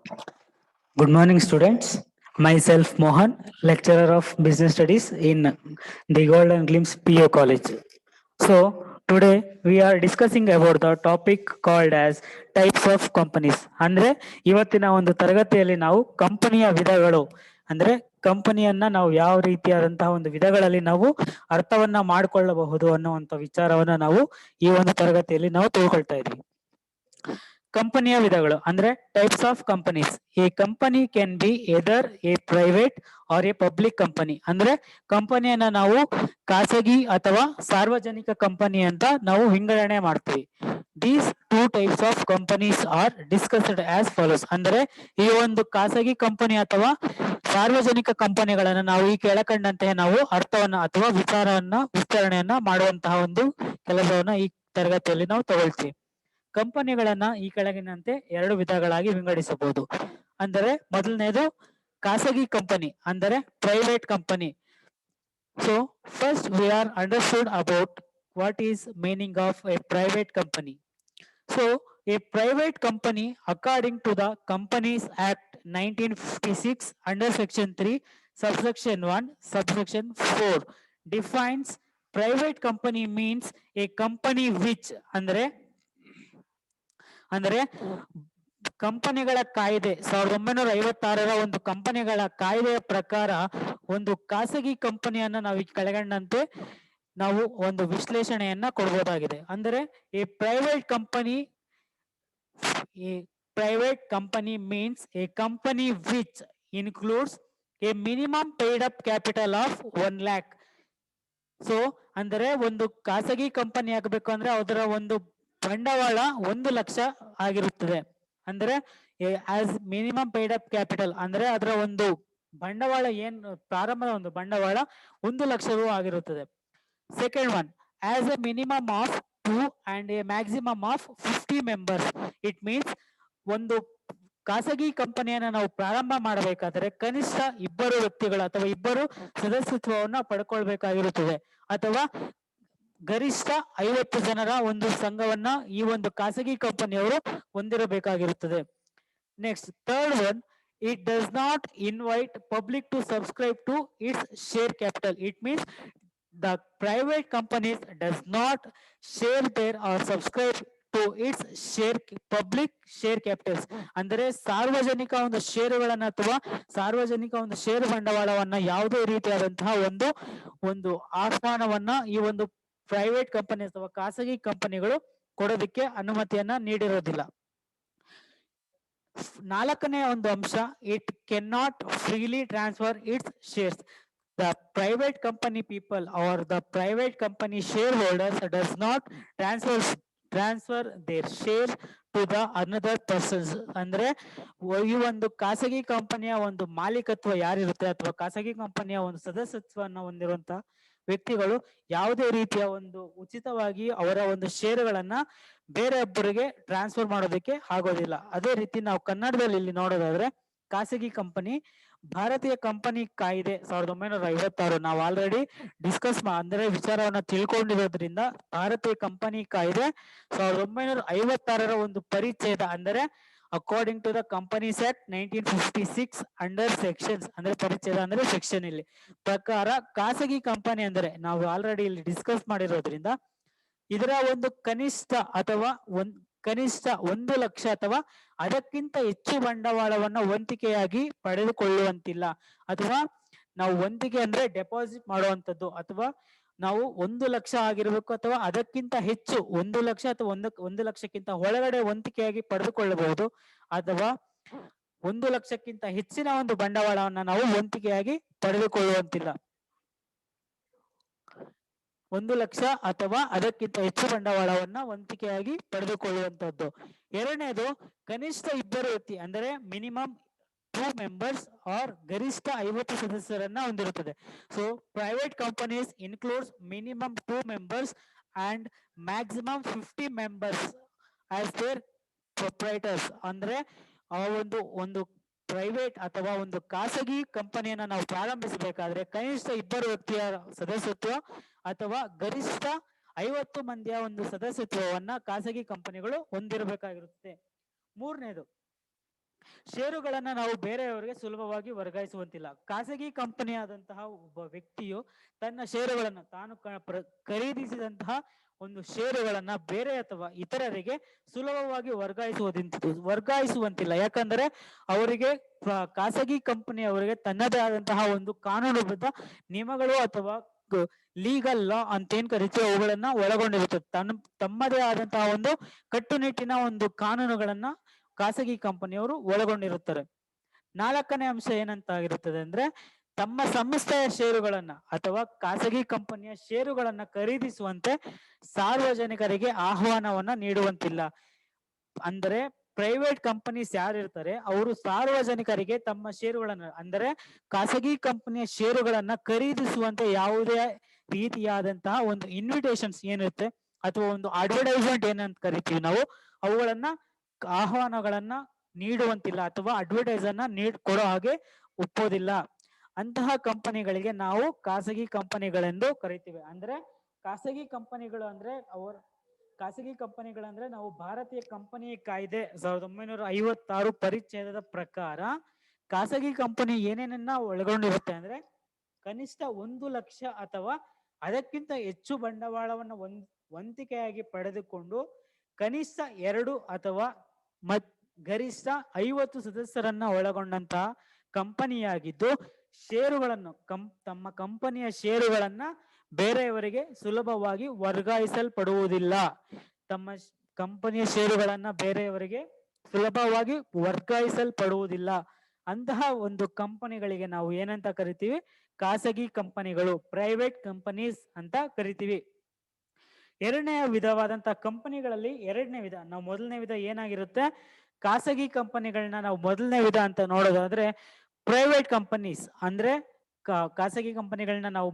Good morning, students. Myself Mohan, lecturer of business studies in the Golden Glimpse PO College. So, today we are discussing about the topic called as types of companies. ಅಂದ್ರೆ ಇವತ್ತಿನ ಒಂದು ತರಗತಿಯಲ್ಲಿ ನಾವು ಕಂಪನಿಯ ವಿಧಗಳು ಅಂದ್ರೆ ಕಂಪನಿಯನ್ನ ನಾವು ಯಾವ ರೀತಿಯಾದಂತಹ ಒಂದು ವಿಧಗಳಲ್ಲಿ ನಾವು ಅರ್ಥವನ್ನ ಮಾಡಿಕೊಳ್ಳಬಹುದು ಅನ್ನುವಂಥ ವಿಚಾರವನ್ನ ನಾವು ಈ ಒಂದು ತರಗತಿಯಲ್ಲಿ ನಾವು ತಿಳ್ಕೊಳ್ತಾ ಇದ್ದೀವಿ. ಕಂಪನಿಯ ವಿಧಗಳು ಅಂದ್ರೆ types of companies. A company can be either a private or a public company. ಅಂದ್ರೆ ಕಂಪನಿಯನ್ನ ನಾವು ಖಾಸಗಿ ಅಥವಾ ಸಾರ್ವಜನಿಕ ಕಂಪನಿ ಅಂತ ನಾವು ವಿಂಗಡಣೆ ಮಾಡ್ತೀವಿ. These two types of companies are discussed as follows. ಅಂದ್ರೆ ಈ ಒಂದು ಖಾಸಗಿ ಕಂಪನಿ ಅಥವಾ ಸಾರ್ವಜನಿಕ ಕಂಪನಿಗಳನ್ನ ನಾವು ಈ ಕೆಳಕಂಡಂತೆ ನಾವು ಅರ್ಥವನ್ನ ಅಥವಾ ವಿಸ್ತರಣೆಯನ್ನ ಮಾಡುವಂತಹ ಒಂದು ಕೆಲಸವನ್ನ ಈ ತರಗತಿಯಲ್ಲಿ ನಾವು ತಗೊಳ್ತೀವಿ. ಕಂಪನಿಗಳನ್ನ ಈ ಕೆಳಗಿನಂತೆ ಎರಡು ವಿಧಗಳಾಗಿ ವಿಂಗಡಿಸಬಹುದು. ಅಂದರೆ ಮೊದಲನೇದು ಖಾಸಗಿ ಕಂಪನಿ ಅಂದರೆ private company. So first we are understood about what is meaning of a private company. So a private company according to the companies act 1956 under section 3 subsection 1 subsection 4 defines private company means a company which ಅಂದ್ರೆ ಕಂಪನಿಗಳ ಕಾಯ್ದೆ 1956ರ ಒಂದು ಕಂಪನಿಗಳ ಕಾಯ್ದೆಯ ಪ್ರಕಾರ ಒಂದು ಖಾಸಗಿ ಕಂಪನಿಯನ್ನ ನಾವು ಈ ಕೆಳಗಂಡಂತೆ ನಾವು ಒಂದು ವಿಶ್ಲೇಷಣೆಯನ್ನ ಕೊಡಬಹುದಾಗಿದೆ. ಅಂದರೆ A private company means A company which includes A minimum paid up capital of 1 lakh. So ಅಂದರೆ ಒಂದು ಖಾಸಗಿ ಕಂಪನಿ ಆಗಬೇಕು ಅಂದ್ರೆ ಅದರ ಒಂದು ಬಂಡವಾಳ 1 ಲಕ್ಷ ಆಗಿರುತ್ತದೆ. ಅಂದ್ರೆ as minimum paid up capital ಅಂದ್ರೆ ಅದರ ಒಂದು ಬಂಡವಾಳ ಪ್ರಾರಂಭದ ಒಂದು ಬಂಡವಾಳ 1 ಲಕ್ಷ ರು ಆಗಿರುತ್ತದೆ. Second one, as a minimum of 2 and a maximum of 50 members. It means ಒಂದು ಖಾಸಗಿ ಕಂಪನಿಯನ್ನ ನಾವು ಪ್ರಾರಂಭ ಮಾಡಬೇಕಾದ್ರೆ ಕನಿಷ್ಠ 2 ವ್ಯಕ್ತಿಗಳು ಅಥವಾ 2 ಸದಸ್ಯತ್ವವನ್ನ ಪಡ್ಕೊಳ್ಬೇಕಾಗಿರುತ್ತದೆ ಅಥವಾ ಗರಿಷ್ಠ 50 ಜನರ ಒಂದು ಸಂಘವನ್ನ ಈ ಒಂದು ಖಾಸಗಿ ಕಂಪನಿಯವರು ಹೊಂದಿರಬೇಕಾಗಿರುತ್ತದೆ. Next third one, it does not invite public to subscribe to its share capital. It means the private companies does not share their or subscribe to its public share capitals. ಅಂದರೆ ಸಾರ್ವಜನಿಕ ಒಂದು ಷೇರುಗಳನ್ನ ಅಥವಾ ಸಾರ್ವಜನಿಕ ಒಂದು ಷೇರು ಬಂಡವಾಳವನ್ನ ಯಾವುದೇ ರೀತಿಯಾದಂತಹ ಒಂದು ಆಹ್ವಾನವನ್ನ ಈ ಒಂದು ಪ್ರೈವೇಟ್ ಕಂಪನಿ ಅಥವಾ ಖಾಸಗಿ ಕಂಪನಿಗಳು ಕೊಡೋದಕ್ಕೆ ಅನುಮತಿಯನ್ನ ನೀಡಿರೋದಿಲ್ಲ. ನಾಲ್ಕನೇ ಒಂದು ಅಂಶ, it can not freely transfer its shares. The private company people or the private company shareholders does not transfer their shares to the another persons. ಅಂದ್ರೆ ಈ ಒಂದು ಖಾಸಗಿ ಕಂಪನಿಯ ಒಂದು ಮಾಲೀಕತ್ವ ಯಾರಿರುತ್ತೆ ಅಥವಾ ಖಾಸಗಿ ಕಂಪನಿಯ ಒಂದು ಸದಸ್ಯತ್ವವನ್ನು ಹೊಂದಿರುವಂತ ವ್ಯಕ್ತಿಗಳು ಯಾವುದೇ ರೀತಿಯ ಒಂದು ಉಚಿತವಾಗಿ ಅವರ ಒಂದು ಷೇರುಗಳನ್ನ ಬೇರೆಯೊಬ್ಬರಿಗೆ ಟ್ರಾನ್ಸ್ಫರ್ ಮಾಡೋದಕ್ಕೆ ಆಗೋದಿಲ್ಲ. ಅದೇ ರೀತಿ ನಾವು ಕನ್ನಡದಲ್ಲಿ ಇಲ್ಲಿ ನೋಡೋದಾದ್ರೆ ಖಾಸಗಿ ಕಂಪನಿ ಭಾರತೀಯ ಕಂಪನಿ ಕಾಯ್ದೆ 1956 ನಾವು ಆಲ್ರೆಡಿ ಡಿಸ್ಕಸ್ ಅಂದ್ರೆ ವಿಚಾರವನ್ನ ತಿಳ್ಕೊಂಡಿರೋದ್ರಿಂದ ಭಾರತೀಯ ಕಂಪನಿ ಕಾಯ್ದೆ 1956ರ ಒಂದು ಪರಿಚ್ಛೇದ ಅಂದರೆ according to the companies act 1956 under sections ಅಂದ್ರೆ ಪರಿಚ್ಛೇದ ಅಂದ್ರೆ ಸೆಕ್ಷನ್ ಇಲ್ಲಿ ಪ್ರಕಾರ ಖಾಸಗಿ ಕಂಪನಿ ಅಂದ್ರೆ ನಾವು ಆಲ್ರೆಡಿ ಇಲ್ಲಿ ಡಿಸ್ಕಸ್ ಮಾಡಿರೋದ್ರಿಂದ ಇದರ ಒಂದು ಕನಿಷ್ಠ 1 ಲಕ್ಷ ಅಥವಾ ಅದಕ್ಕಿಂತ ಹೆಚ್ಚು ಬಂಡವಾಳವನ್ನ ವಂತಿಕೆಯಾಗಿ ಪಡೆದುಕೊಳ್ಳುವಂತಿಲ್ಲ. ಅಥವಾ ನಾವು ವಂತಿಕೆ ಅಂದ್ರೆ ಡೆಪಾಸಿಟ್ ಮಾಡುವಂತದ್ದು ಅಥವಾ ನಾವು 1 ಲಕ್ಷ ಆಗಿರಬೇಕು ಅಥವಾ ಅದಕ್ಕಿಂತ ಹೆಚ್ಚು 1 ಲಕ್ಷ ಅಥವಾ 1 ಲಕ್ಷಕ್ಕಿಂತ ಒಳಗಡೆ ವಂತಿಕೆಯಾಗಿ ಪಡೆದುಕೊಳ್ಳಬಹುದು. ಅಥವಾ 1 ಲಕ್ಷಕ್ಕಿಂತ ಹೆಚ್ಚಿನ ಒಂದು ಬಂಡವಾಳವನ್ನ ನಾವು ವಂತಿಕೆಯಾಗಿ ಪಡೆದುಕೊಳ್ಳುವಂತಿಲ್ಲ. 1 ಲಕ್ಷ ಅಥವಾ ಅದಕ್ಕಿಂತ ಹೆಚ್ಚು ಬಂಡವಾಳವನ್ನ ವಂತಿಕೆಯಾಗಿ ಪಡೆದುಕೊಳ್ಳುವಂತದ್ದು. ಎರಡನೇದು, ಕನಿಷ್ಠ 2 ವ್ಯಕ್ತಿ ಅಂದರೆ ಮಿನಿಮಮ್ 2 members ಆರ್ ಗರಿಷ್ಠ 50 ಸದಸ್ಯರನ್ನ ಹೊಂದಿರುತ್ತದೆ. So private companies includes minimum 2 members and maximum 50 members as their proprietors. ಅಂದ್ರೆ ಆ ಒಂದು ಪ್ರೈವೇಟ್ ಅಥವಾ ಒಂದು ಖಾಸಗಿ ಕಂಪನಿಯನ್ನ ನಾವು ಪ್ರಾರಂಭಿಸಬೇಕಾದ್ರೆ ಕನಿಷ್ಠ 2 ವ್ಯಕ್ತಿಯ ಸದಸ್ಯತ್ವ ಅಥವಾ ಗರಿಷ್ಠ 50 ಮಂದಿಯ ಒಂದು ಸದಸ್ಯತ್ವವನ್ನ ಖಾಸಗಿ ಕಂಪನಿಗಳು ಹೊಂದಿರಬೇಕಾಗಿರುತ್ತೆ. ಮೂರನೇದು, ಷೇರುಗಳನ್ನ ನಾವು ಬೇರೆಯವರಿಗೆ ಸುಲಭವಾಗಿ ವರ್ಗಾಯಿಸುವಂತಿಲ್ಲ. ಖಾಸಗಿ ಕಂಪನಿಯಾದಂತಹ ಒಬ್ಬ ವ್ಯಕ್ತಿಯು ತನ್ನ ಷೇರುಗಳನ್ನ ತಾನು ಖರೀದಿಸಿದಂತಹ ಒಂದು ಷೇರುಗಳನ್ನ ಬೇರೆ ಅಥವಾ ಇತರರಿಗೆ ಸುಲಭವಾಗಿ ವರ್ಗಾಯಿಸುವಂತಿಲ್ಲ. ಯಾಕಂದ್ರೆ ಅವರಿಗೆ ಖಾಸಗಿ ಕಂಪನಿಯವರಿಗೆ ತನ್ನದೇ ಆದಂತಹ ಒಂದು ಕಾನೂನುಬದ್ಧ ನಿಯಮಗಳು ಅಥವಾ ಲೀಗಲ್ ಲಾ ಅಂತ ಏನ್ ಕರಿತೀವಿ ಅವುಗಳನ್ನ ಒಳಗೊಂಡಿರುತ್ತದೆ. ತಮ್ಮದೇ ಆದಂತಹ ಒಂದು ಕಟ್ಟುನಿಟ್ಟಿನ ಒಂದು ಕಾನೂನುಗಳನ್ನ ಖಾಸಗಿ ಕಂಪನಿಯವರು ಒಳಗೊಂಡಿರುತ್ತಾರೆ. 4ನೇ ಅಂಶ ಏನಂತ ಆಗಿರುತ್ತದೆ ಅಂದ್ರೆ, ತಮ್ಮ ಸಂಸ್ಥೆಯ ಷೇರುಗಳನ್ನ ಅಥವಾ ಖಾಸಗಿ ಕಂಪನಿಯ ಷೇರುಗಳನ್ನ ಖರೀದಿಸುವಂತೆ ಸಾರ್ವಜನಿಕರಿಗೆ ಆಹ್ವಾನವನ್ನ ನೀಡುವಂತಿಲ್ಲ. ಅಂದರೆ ಪ್ರೈವೇಟ್ ಕಂಪನೀಸ್ ಯಾರಿರ್ತಾರೆ ಅವರು ಸಾರ್ವಜನಿಕರಿಗೆ ತಮ್ಮ ಷೇರುಗಳನ್ನ ಅಂದರೆ ಖಾಸಗಿ ಕಂಪನಿಯ ಷೇರುಗಳನ್ನ ಖರೀದಿಸುವಂತೆ ಯಾವುದೇ ರೀತಿಯಾದಂತಹ ಒಂದು ಇನ್ವಿಟೇಷನ್ಸ್ ಏನಿರುತ್ತೆ ಅಥವಾ ಒಂದು ಅಡ್ವರ್ಟೈಸ್ಮೆಂಟ್ ಏನಂತ ಕರಿತೀವಿ ನಾವು, ಅವುಗಳನ್ನ ಆಹ್ವಾನಗಳನ್ನ ನೀಡುವಂತಿಲ್ಲ ಅಥವಾ ಅಡ್ವರ್ಟೈಸ್ ಅನ್ನ ಕೊಡೋ ಹಾಗೆ ಒಪ್ಪೋದಿಲ್ಲ. ಅಂತಹ ಕಂಪನಿಗಳಿಗೆ ನಾವು ಖಾಸಗಿ ಕಂಪನಿಗಳೆಂದು ಕರಿತೀವಿ. ಅಂದ್ರೆ ಖಾಸಗಿ ಕಂಪನಿಗಳು ಅಂದ್ರೆ ಖಾಸಗಿ ಕಂಪನಿಗಳಂದ್ರೆ ನಾವು ಭಾರತೀಯ ಕಂಪನಿ ಕಾಯ್ದೆ 1956 ಪರಿಚ್ಛೇದದ ಪ್ರಕಾರ ಖಾಸಗಿ ಕಂಪನಿ ಏನೇನನ್ನ ಒಳಗೊಂಡಿರುತ್ತೆ ಅಂದ್ರೆ, ಕನಿಷ್ಠ 1 ಲಕ್ಷ ಅಥವಾ ಅದಕ್ಕಿಂತ ಹೆಚ್ಚು ಬಂಡವಾಳವನ್ನು ವಂತಿಕೆಯಾಗಿ ಪಡೆದುಕೊಂಡು ಕನಿಷ್ಠ 2 ಅಥವಾ ಗರಿಷ್ಠ 50 ಸದಸ್ಯರನ್ನ ಒಳಗೊಂಡಂತಹ ಕಂಪನಿಯಾಗಿದ್ದು, ಷೇರುಗಳನ್ನು ತಮ್ಮ ಕಂಪನಿಯ ಷೇರುಗಳನ್ನ ಬೇರೆಯವರಿಗೆ ಸುಲಭವಾಗಿ ವರ್ಗಾಯಿಸಲ್ಪಡುವುದಿಲ್ಲ. ತಮ್ಮ ಕಂಪನಿಯ ಷೇರುಗಳನ್ನ ಬೇರೆಯವರಿಗೆ ಸುಲಭವಾಗಿ ವರ್ಗಾಯಿಸಲ್ಪಡುವುದಿಲ್ಲ. ಅಂತಹ ಒಂದು ಕಂಪನಿಗಳಿಗೆ ನಾವು ಏನಂತ ಕರಿತೀವಿ? ಖಾಸಗಿ ಕಂಪನಿಗಳು, ಪ್ರೈವೇಟ್ ಕಂಪನೀಸ್ ಅಂತ ಕರಿತೀವಿ. ಎರಡನೆಯ ವಿಧವಾದಂತಹ ಕಂಪನಿಗಳಲ್ಲಿ ಎರಡನೇ ವಿಧ, ನಾವು ಮೊದಲನೇ ವಿಧ ಏನಾಗಿರುತ್ತೆ? ಖಾಸಗಿ ಕಂಪನಿಗಳನ್ನ ನಾವು ಮೊದಲನೇ ವಿಧ ಅಂತ ನೋಡೋದಾದ್ರೆ ಪ್ರೈವೇಟ್ ಕಂಪನೀಸ್ ಅಂದ್ರೆ ಖಾಸಗಿ ಕಂಪನಿಗಳನ್ನ ನಾವು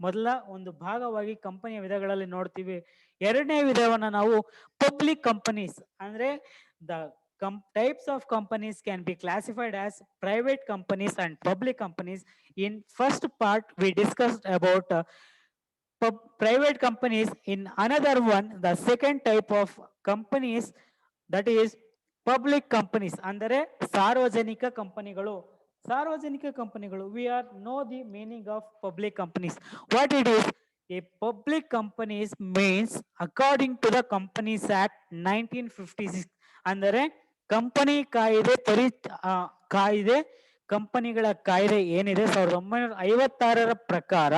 ಮೊದಲ ಒಂದು ಭಾಗವಾಗಿ ಕಂಪನಿಯ ವಿಧಗಳಲ್ಲಿ ನೋಡ್ತೀವಿ. ಎರಡನೇ ವಿಧವನ್ನ ನಾವು ಪಬ್ಲಿಕ್ ಕಂಪನೀಸ್ ಅಂದ್ರೆ the types of companies can be classified as private companies and public companies. In first part we discussed about private companies. In another one, the second type of companies, that is public companies ಅಂದರೆ ಸಾರ್ವಜನಿಕ ಕಂಪನಿಗಳು. ಸಾರ್ವಜನಿಕ ಕಂಪನಿಗಳು, we are know the meaning of public companies. What it is? A public companies means according to the Companies Act 1956. ಅಂದರೆ company ಕಾಯ್ದೆ ಕಂಪನಿಗಳ ಕಾಯ್ದೆ ಏನಿದೆ 1956 ಪ್ರಕಾರ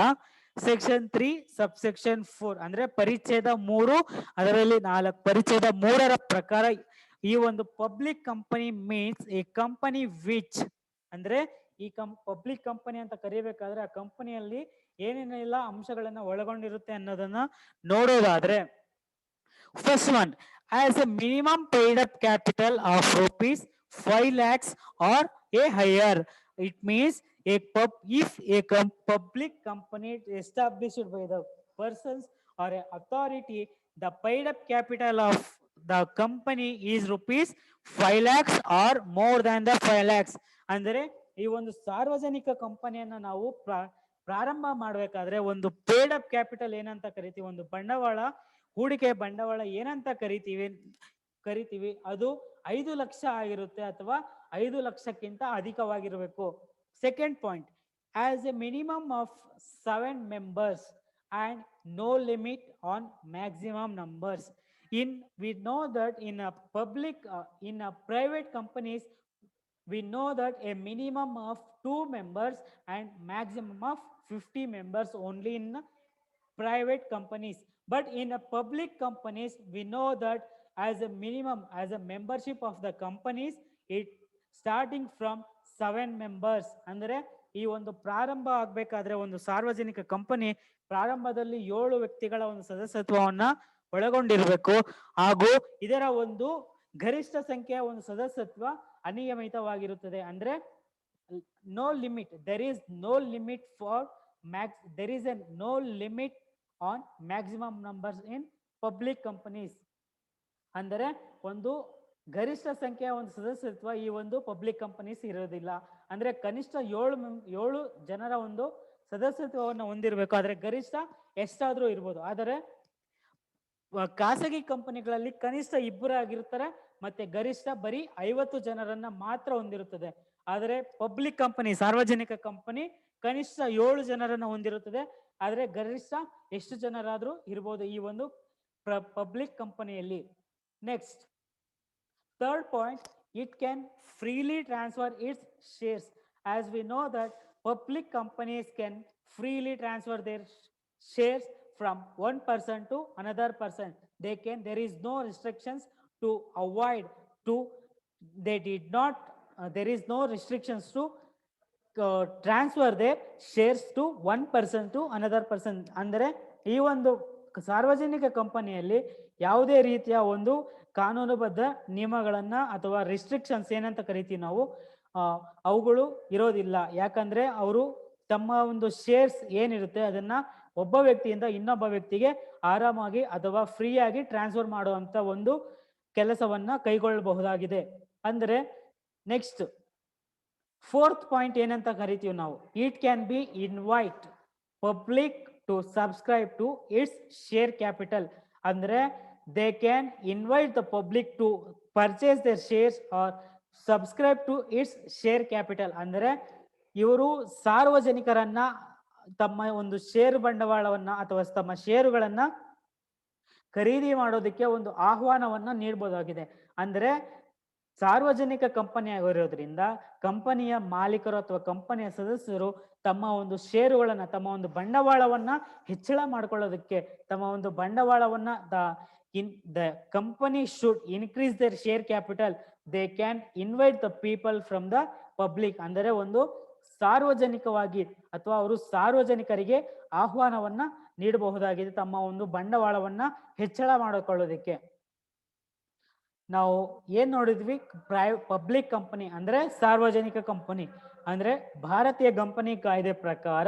ಸೆಕ್ಷನ್ 3 ಸಬ್ಸೆಕ್ಷನ್ 4 ಅಂದ್ರೆ ಪರಿಚ್ಛೇದ 3 ಅದರಲ್ಲಿ 4 ಪರಿಚ್ಛೇದ 3ರ ಪ್ರಕಾರ ಈ ಒಂದು public company means A company which ಅಂದ್ರೆ ಈ ಪಬ್ಲಿಕ್ ಕಂಪನಿ ಅಂತ ಕರಿಬೇಕಾದ್ರೆ ಆ ಕಂಪನಿಯಲ್ಲಿ ಏನೇನೆಲ್ಲ ಅಂಶಗಳನ್ನ ಒಳಗೊಂಡಿರುತ್ತೆ ಅನ್ನೋದನ್ನ ನೋಡೋದಾದ್ರೆ, first one, as a minimum paid up capital of rupees 5 lakhs or a higher. It means if a public company established by the persons or a authority, the paid up capital of the company is rupees 5 lakhs or more than the 5 lakhs. ಅಂದರೆ ಈ ಒಂದು ಸಾರ್ವಜನಿಕ ಕಂಪನಿಯನ್ನ ನಾವು ಪ್ರಾರಂಭ ಮಾಡಬೇಕಾದ್ರೆ ಒಂದು paid up capital ಏನಂತ ಕರಿತೀವಿ, ಒಂದು ಬಂಡವಾಳ, ಹೂಡಿಕೆ ಬಂಡವಾಳ ಏನಂತ ಕರಿತೀವಿ ಅದು 5 ಲಕ್ಷ ಆಗಿರುತ್ತೆ ಅಥವಾ 5 ಲಕ್ಷಕ್ಕಿಂತ ಅಧಿಕವಾಗಿರಬೇಕು. Second point, as a minimum of 7 members and no limit on maximum numbers. We know that in a private companies we know that a minimum of 2 members and maximum of 50 members only in private companies. But in a public companies we know that as a minimum, as a membership of the companies, it starting from 7 members. ಅಂದ್ರೆ ಈ ಒಂದು ಪ್ರಾರಂಭ ಆಗ್ಬೇಕಾದ್ರೆ ಒಂದು ಸಾರ್ವಜನಿಕ company ಪ್ರಾರಂಭದಲ್ಲಿ 7 ವ್ಯಕ್ತಿಗಳ ಒಂದು ಸದಸ್ಯತ್ವವನ್ನ ಒಳಗೊಂಡಿರಬೇಕು. ಹಾಗೂ ಇದರ ಒಂದು ಗರಿಷ್ಠ ಸಂಖ್ಯೆಯ ಒಂದು ಸದಸ್ಯತ್ವ ಅನಿಯಮಿತವಾಗಿರುತ್ತದೆ. ಅಂದ್ರೆ no limit, there is no limit for there is a no limit on maximum numbers in public companies. ಅಂದರೆ ಒಂದು ಗರಿಷ್ಠ ಸಂಖ್ಯೆಯ ಒಂದು ಸದಸ್ಯತ್ವ ಈ ಒಂದು ಪಬ್ಲಿಕ್ ಕಂಪನೀಸ್ ಇರೋದಿಲ್ಲ. ಅಂದ್ರೆ ಕನಿಷ್ಠ 7 ಜನರ ಒಂದು ಸದಸ್ಯತ್ವವನ್ನು ಹೊಂದಿರಬೇಕು. ಆದ್ರೆ ಗರಿಷ್ಠ ಎಷ್ಟಾದ್ರೂ ಇರ್ಬೋದು. ಆದರೆ ಖಾಸಗಿ ಕಂಪನಿಗಳಲ್ಲಿ ಕನಿಷ್ಠ ಇಬ್ಬರು ಆಗಿರ್ತಾರೆ, ಮತ್ತೆ ಗರಿಷ್ಠ ಬರೀ 50 ಜನರನ್ನ ಮಾತ್ರ ಹೊಂದಿರುತ್ತದೆ. ಆದರೆ ಪಬ್ಲಿಕ್ ಕಂಪನಿ, ಸಾರ್ವಜನಿಕ ಕಂಪನಿ ಕನಿಷ್ಠ 7 ಜನರನ್ನ ಹೊಂದಿರುತ್ತದೆ. ಆದರೆ ಗರಿಷ್ಠ ಎಷ್ಟು ಜನರಾದ್ರೂ ಇರ್ಬೋದು ಈ ಒಂದು ಪಬ್ಲಿಕ್ ಕಂಪನಿಯಲ್ಲಿ. Next, third point, it can freely transfer its shares. As we know that public companies can freely transfer their shares from one person to another person. There is no restrictions to avoid to, they did not, there is no restrictions to transfer their shares to one person to another person. ಅಂದರೆ ಈ ಒಂದು ಸಾರ್ವಜನಿಕ ಕಂಪನಿಯಲ್ಲಿ ಯಾವುದೇ ರೀತಿಯ ಒಂದು ಕಾನೂನುಬದ್ಧ ನಿಯಮಗಳನ್ನ ಅಥವಾ ರಿಸ್ಟ್ರಿಕ್ಷನ್ಸ್ ಏನಂತ ಕರಿತೀವಿ ನಾವು, ಅವುಗಳು ಇರೋದಿಲ್ಲ. ಯಾಕಂದ್ರೆ ಅವರು ತಮ್ಮ ಒಂದು ಶೇರ್ಸ್ ಏನಿರುತ್ತೆ ಅದನ್ನ ಒಬ್ಬ ವ್ಯಕ್ತಿಯಿಂದ ಇನ್ನೊಬ್ಬ ವ್ಯಕ್ತಿಗೆ ಆರಾಮಾಗಿ ಅಥವಾ ಫ್ರೀ ಆಗಿ ಟ್ರಾನ್ಸ್ಫರ್ ಮಾಡುವಂತ ಒಂದು ಕೆಲಸವನ್ನ ಕೈಗೊಳ್ಳಬಹುದಾಗಿದೆ. ಅಂದ್ರೆ ನೆಕ್ಸ್ಟ್, ಫೋರ್ತ್ ಪಾಯಿಂಟ್ ಏನಂತ ಕರಿತೀವಿ ನಾವು, it can be invite public to subscribe to its share capital. ಅಂದ್ರೆ they can invite the public to purchase their shares or subscribe to its share capital. ಅಂದ್ರೆ ಇವರು ಸಾರ್ವಜನಿಕರನ್ನ ತಮ್ಮ ಒಂದು ಷೇರು ಬಂಡವಾಳವನ್ನ ಅಥವಾ ತಮ್ಮ ಷೇರುಗಳನ್ನ ಖರೀದಿ ಮಾಡೋದಕ್ಕೆ ಒಂದು ಆಹ್ವಾನವನ್ನ ನೀಡಬಹುದಾಗಿದೆ. ಅಂದ್ರೆ ಸಾರ್ವಜನಿಕ ಕಂಪನಿ ಆಗಿರೋದ್ರಿಂದ ಕಂಪನಿಯ ಮಾಲೀಕರು ಅಥವಾ ಕಂಪನಿಯ ಸದಸ್ಯರು ತಮ್ಮ ಒಂದು ಷೇರುಗಳನ್ನ, ತಮ್ಮ ಒಂದು ಬಂಡವಾಳವನ್ನ ಹೆಚ್ಚಳ ಮಾಡ್ಕೊಳ್ಳೋದಕ್ಕೆ, ತಮ್ಮ ಒಂದು ಬಂಡವಾಳವನ್ನ the company should increase their share capital. They can invite the people from the public. ಅಂದರೆ ಒಂದು ಸಾರ್ವಜನಿಕವಾಗಿ ಅಥವಾ ಅವರು ಸಾರ್ವಜನಿಕರಿಗೆ ಆಹ್ವಾನವನ್ನ ನೀಡಬಹುದಾಗಿದೆ ತಮ್ಮ ಒಂದು ಬಂಡವಾಳವನ್ನ ಹೆಚ್ಚಳ ಮಾಡಿಕೊಳ್ಳೋದಕ್ಕೆ. ನಾವು ಏನ್ ನೋಡಿದ್ವಿ, ಪಬ್ಲಿಕ್ ಕಂಪನಿ ಅಂದ್ರೆ ಸಾರ್ವಜನಿಕ ಕಂಪನಿ. ಅಂದ್ರೆ ಭಾರತೀಯ ಕಂಪನಿ ಕಾಯ್ದೆ ಪ್ರಕಾರ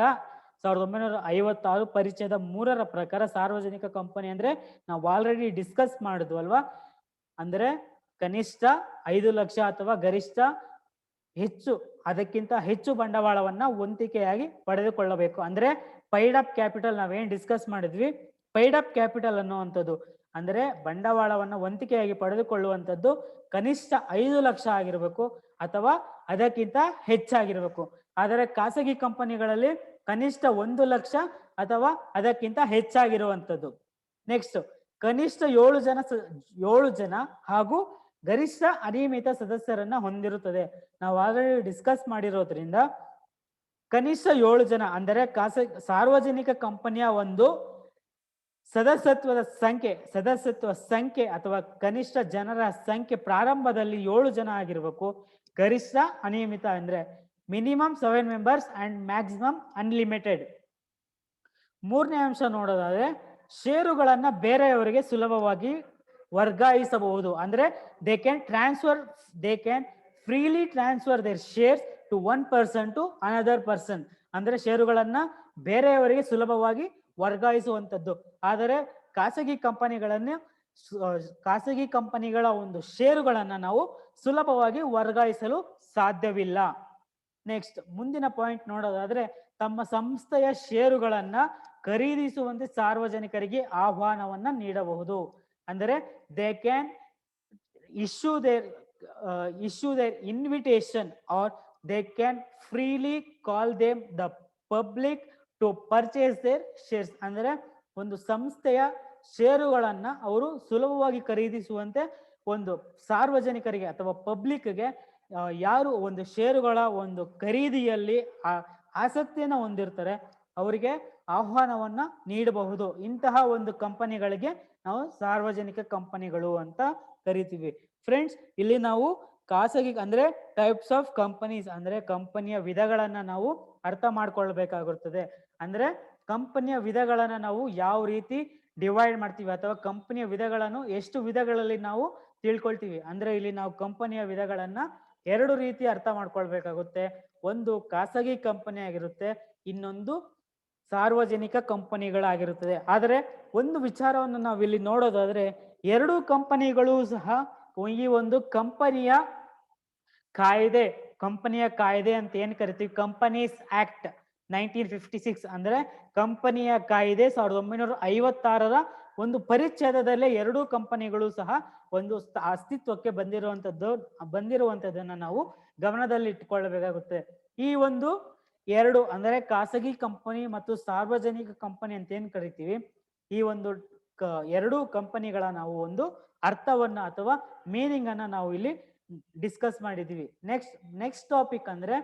1956 ಪರಿಚ್ಛೇದ 3ರ ಪ್ರಕಾರ ಸಾರ್ವಜನಿಕ ಕಂಪನಿ ಅಂದ್ರೆ ನಾವು ಆಲ್ರೆಡಿ ಡಿಸ್ಕಸ್ ಮಾಡಿದ್ವು ಅಲ್ವಾ. ಅಂದ್ರೆ ಕನಿಷ್ಠ 5 ಲಕ್ಷ ಅಥವಾ ಗರಿಷ್ಠ ಅದಕ್ಕಿಂತ ಹೆಚ್ಚು ಬಂಡವಾಳವನ್ನ ವಂತಿಕೆಯಾಗಿ ಪಡೆದುಕೊಳ್ಳಬೇಕು. ಅಂದ್ರೆ ಪೈಡ್ ಅಪ್ ಕ್ಯಾಪಿಟಲ್ ನಾವೇನ್ ಡಿಸ್ಕಸ್ ಮಾಡಿದ್ವಿ, ಪೈಡ್ ಅಪ್ ಕ್ಯಾಪಿಟಲ್ ಅನ್ನುವಂಥದ್ದು ಅಂದ್ರೆ ಬಂಡವಾಳವನ್ನ ವಂತಿಕೆಯಾಗಿ ಪಡೆದುಕೊಳ್ಳುವಂಥದ್ದು ಕನಿಷ್ಠ 5 ಲಕ್ಷ ಆಗಿರಬೇಕು ಅಥವಾ ಅದಕ್ಕಿಂತ ಹೆಚ್ಚಾಗಿರ್ಬೇಕು. ಆದರೆ ಖಾಸಗಿ ಕಂಪನಿಗಳಲ್ಲಿ ಕನಿಷ್ಠ 1 ಲಕ್ಷ ಅಥವಾ ಅದಕ್ಕಿಂತ ಹೆಚ್ಚಾಗಿರುವಂಥದ್ದು. ನೆಕ್ಸ್ಟ್, ಕನಿಷ್ಠ 7 ಜನ ಹಾಗೂ ಗರಿಷ್ಠ ಅನಿಯಮಿತ ಸದಸ್ಯರನ್ನ ಹೊಂದಿರುತ್ತದೆ. ನಾವು ಆಲ್ರೆಡಿ ಡಿಸ್ಕಸ್ ಮಾಡಿರೋದ್ರಿಂದ ಕನಿಷ್ಠ 7 ಜನ ಅಂದರೆ ಸಾರ್ವಜನಿಕ ಕಂಪನಿಯ ಒಂದು ಸದಸ್ಯತ್ವ ಸಂಖ್ಯೆ ಅಥವಾ ಕನಿಷ್ಠ ಜನರ ಸಂಖ್ಯೆ ಪ್ರಾರಂಭದಲ್ಲಿ 7 ಜನ ಆಗಿರ್ಬೇಕು. ಗರಿಷ್ಠ ಅನಿಯಮಿತ ಅಂದ್ರೆ minimum 7 members and maximum unlimited. 3ನೇ ಅಂಶ ನೋಡೋದಾದ್ರೆ ಷೇರುಗಳನ್ನ ಬೇರೆಯವರಿಗೆ ಸುಲಭವಾಗಿ ವರ್ಗಾಯಿಸಬಹುದು. ಅಂದ್ರೆ they can freely transfer their shares to one person to another person. ಅಂದ್ರೆ ಷೇರುಗಳನ್ನ ಬೇರೆಯವರಿಗೆ ಸುಲಭವಾಗಿ ವರ್ಗಾಯಿಸುವಂಥದ್ದು. ಆದರೆ ಖಾಸಗಿ ಕಂಪನಿಗಳ ಒಂದು ಷೇರುಗಳನ್ನ ನಾವು ಸುಲಭವಾಗಿ ವರ್ಗಾಯಿಸಲು ಸಾಧ್ಯವಿಲ್ಲ. ನೆಕ್ಸ್ಟ್, ಮುಂದಿನ ಪಾಯಿಂಟ್ ನೋಡೋದಾದ್ರೆ ತಮ್ಮ ಸಂಸ್ಥೆಯ ಷೇರುಗಳನ್ನ ಖರೀದಿಸುವಂತೆ ಸಾರ್ವಜನಿಕರಿಗೆ ಆಹ್ವಾನವನ್ನ ನೀಡಬಹುದು. ಅಂದರೆ they can issue their invitation or they can freely call them the public to purchase their shares. ಅಂದ್ರೆ ಒಂದು ಸಂಸ್ಥೆಯ ಷೇರುಗಳನ್ನ ಅವರು ಸುಲಭವಾಗಿ ಖರೀದಿಸುವಂತೆ ಒಂದು ಸಾರ್ವಜನಿಕರಿಗೆ ಅಥವಾ ಪಬ್ಲಿಕ್ಗೆ ಯಾರು ಒಂದು ಷೇರುಗಳ ಒಂದು ಖರೀದಿಯಲ್ಲಿ ಆಸಕ್ತಿಯನ್ನು ಹೊಂದಿರ್ತಾರೆ ಅವರಿಗೆ ಆಹ್ವಾನವನ್ನ ನೀಡಬಹುದು. ಇಂತಹ ಒಂದು ಕಂಪನಿಗಳಿಗೆ ನಾವು ಸಾರ್ವಜನಿಕ ಕಂಪನಿಗಳು ಅಂತ ಕರಿತೀವಿ. ಫ್ರೆಂಡ್ಸ್, ಇಲ್ಲಿ ನಾವು ಖಾಸಗಿ ಅಂದ್ರೆ ಟೈಪ್ಸ್ ಆಫ್ ಕಂಪನೀಸ್ ಅಂದ್ರೆ ಕಂಪನಿಯ ವಿಧಗಳನ್ನ ನಾವು ಅರ್ಥ ಮಾಡ್ಕೊಳ್ಬೇಕಾಗಿರುತ್ತದೆ. ಅಂದ್ರೆ ಕಂಪನಿಯ ವಿಧಗಳನ್ನ ನಾವು ಯಾವ ರೀತಿ ಡಿವೈಡ್ ಮಾಡ್ತೀವಿ ಅಥವಾ ಕಂಪನಿಯ ವಿಧಗಳನ್ನು ಎಷ್ಟು ವಿಧಗಳಲ್ಲಿ ನಾವು ತಿಳ್ಕೊಳ್ತೀವಿ. ಅಂದ್ರೆ ಇಲ್ಲಿ ನಾವು ಕಂಪನಿಯ ವಿಧಗಳನ್ನ 2 ರೀತಿ ಅರ್ಥ ಮಾಡ್ಕೊಳ್ಬೇಕಾಗುತ್ತೆ. ಒಂದು ಖಾಸಗಿ ಕಂಪನಿ ಆಗಿರುತ್ತೆ, ಇನ್ನೊಂದು ಸಾರ್ವಜನಿಕ ಕಂಪನಿಗಳಾಗಿರುತ್ತದೆ. ಆದರೆ ಒಂದು ವಿಚಾರವನ್ನು ನಾವು ಇಲ್ಲಿ ನೋಡೋದಾದ್ರೆ 2 ಕಂಪನಿಗಳು ಸಹ ಈ ಒಂದು ಕಂಪನಿಯ ಕಾಯ್ದೆ ಅಂತ ಏನ್ ಕರಿತೀವಿ, ಕಂಪನೀಸ್ ಆಕ್ಟ್ 1956 ಅಂದ್ರೆ ಕಂಪನಿಯ ಕಾಯ್ದೆ 1956ರ ಒಂದು ಪರಿಚ್ಛೇದದಲ್ಲೇ ಎರಡೂ ಕಂಪನಿಗಳು ಸಹ ಒಂದು ಅಸ್ತಿತ್ವಕ್ಕೆ ಬಂದಿರುವಂತದ್ದನ್ನ ನಾವು ಗಮನದಲ್ಲಿ ಇಟ್ಟುಕೊಳ್ಳಬೇಕಾಗುತ್ತೆ. ಈ ಒಂದು ಎರಡು ಅಂದರೆ ಖಾಸಗಿ ಕಂಪನಿ ಮತ್ತು ಸಾರ್ವಜನಿಕ ಕಂಪನಿ ಅಂತ ಏನ್ ಕರಿತೀವಿ, ಈ ಒಂದು ಎರಡೂ ಕಂಪನಿಗಳ ನಾವು ಒಂದು ಅರ್ಥವನ್ನ ಅಥವಾ ಮೀನಿಂಗ್ ಅನ್ನ ನಾವು ಇಲ್ಲಿ ಡಿಸ್ಕಸ್ ಮಾಡಿದೀವಿ. ನೆಕ್ಸ್ಟ್ ಟಾಪಿಕ್ ಅಂದ್ರೆ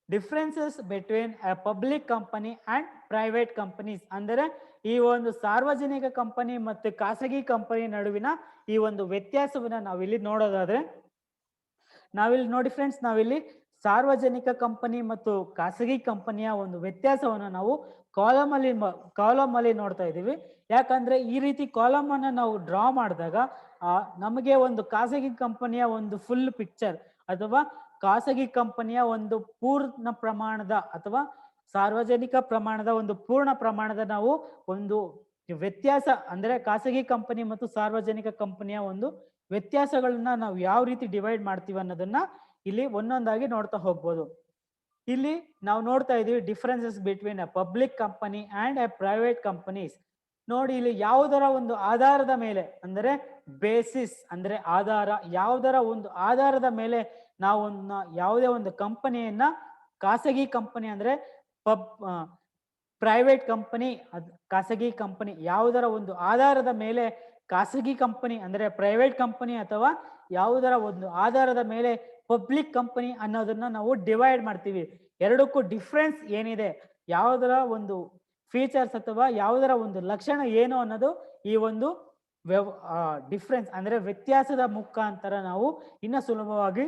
differences between A public company and private companies. ಅಂದರೆ ಈ ಒಂದು ಸಾರ್ವಜನಿಕ ಕಂಪನಿ ಮತ್ತು ಖಾಸಗಿ ಕಂಪನಿ ನಡುವಿನ ಈ ಒಂದು ವ್ಯತ್ಯಾಸವನ್ನ ನಾವಿಲ್ಲಿ ನೋಡೋದಾದ್ರೆ, ನಾವಿಲ್ಲಿ ನೋಡಿ ಫ್ರೆಂಡ್ಸ್, ನಾವಿಲ್ಲಿ ಸಾರ್ವಜನಿಕ ಕಂಪನಿ ಮತ್ತು ಖಾಸಗಿ ಕಂಪನಿಯ ಒಂದು ವ್ಯತ್ಯಾಸವನ್ನು ನಾವು ಕಾಲಮ್ ಅಲ್ಲಿ ನೋಡ್ತಾ ಇದ್ದೀವಿ. ಯಾಕಂದ್ರೆ ಈ ರೀತಿ ಕಾಲಮ್ ಅನ್ನ ನಾವು ಡ್ರಾ ಮಾಡಿದಾಗ ನಮಗೆ ಒಂದು ಖಾಸಗಿ ಕಂಪನಿಯ ಒಂದು ಫುಲ್ ಪಿಕ್ಚರ್ ಅಥವಾ ಖಾಸಗಿ ಕಂಪನಿಯ ಒಂದು ಪೂರ್ಣ ಪ್ರಮಾಣದ ಅಥವಾ ಸಾರ್ವಜನಿಕ ಪ್ರಮಾಣದ ಒಂದು ಪೂರ್ಣ ಪ್ರಮಾಣದ ನಾವು ಒಂದು ವ್ಯತ್ಯಾಸ ಅಂದ್ರೆ ಖಾಸಗಿ ಕಂಪನಿ ಮತ್ತು ಸಾರ್ವಜನಿಕ ಕಂಪನಿಯ ಒಂದು ವ್ಯತ್ಯಾಸಗಳನ್ನ ನಾವು ಯಾವ ರೀತಿ ಡಿವೈಡ್ ಮಾಡ್ತೀವಿ ಅನ್ನೋದನ್ನ ಇಲ್ಲಿ ಒಂದೊಂದಾಗಿ ನೋಡ್ತಾ ಹೋಗ್ಬೋದು. ಇಲ್ಲಿ ನಾವು ನೋಡ್ತಾ ಇದೀವಿ differences between A public company and A private companies. ನೋಡಿ, ಇಲ್ಲಿ ಯಾವುದರ ಒಂದು ಆಧಾರದ ಮೇಲೆ ಅಂದರೆ ಬೇಸಿಸ್ ಅಂದ್ರೆ ಆಧಾರ, ಯಾವುದರ ಒಂದು ಆಧಾರದ ಮೇಲೆ ನಾವು ಯಾವುದೇ ಒಂದು ಕಂಪನಿಯನ್ನ ಖಾಸಗಿ ಕಂಪನಿ ಅಂದ್ರೆ ಪ್ರೈವೇಟ್ ಕಂಪನಿ, ಖಾಸಗಿ ಕಂಪನಿ ಯಾವುದರ ಒಂದು ಆಧಾರದ ಮೇಲೆ ಖಾಸಗಿ ಕಂಪನಿ ಅಂದ್ರೆ ಪ್ರೈವೇಟ್ ಕಂಪನಿ ಅಥವಾ ಯಾವುದರ ಒಂದು ಆಧಾರದ ಮೇಲೆ ಪಬ್ಲಿಕ್ ಕಂಪನಿ ಅನ್ನೋದನ್ನ ನಾವು ಡಿವೈಡ್ ಮಾಡ್ತೀವಿ. ಎರಡಕ್ಕೂ ಡಿಫ್ರೆನ್ಸ್ ಏನಿದೆ, ಯಾವುದರ ಒಂದು ಫೀಚರ್ಸ್ ಅಥವಾ ಯಾವುದರ ಒಂದು ಲಕ್ಷಣ ಏನು ಅನ್ನೋದು ಈ ಒಂದು ಡಿಫ್ರೆನ್ಸ್ ಅಂದ್ರೆ ವ್ಯತ್ಯಾಸದ ಮುಖಾಂತರ ನಾವು ಇನ್ನ ಸುಲಭವಾಗಿ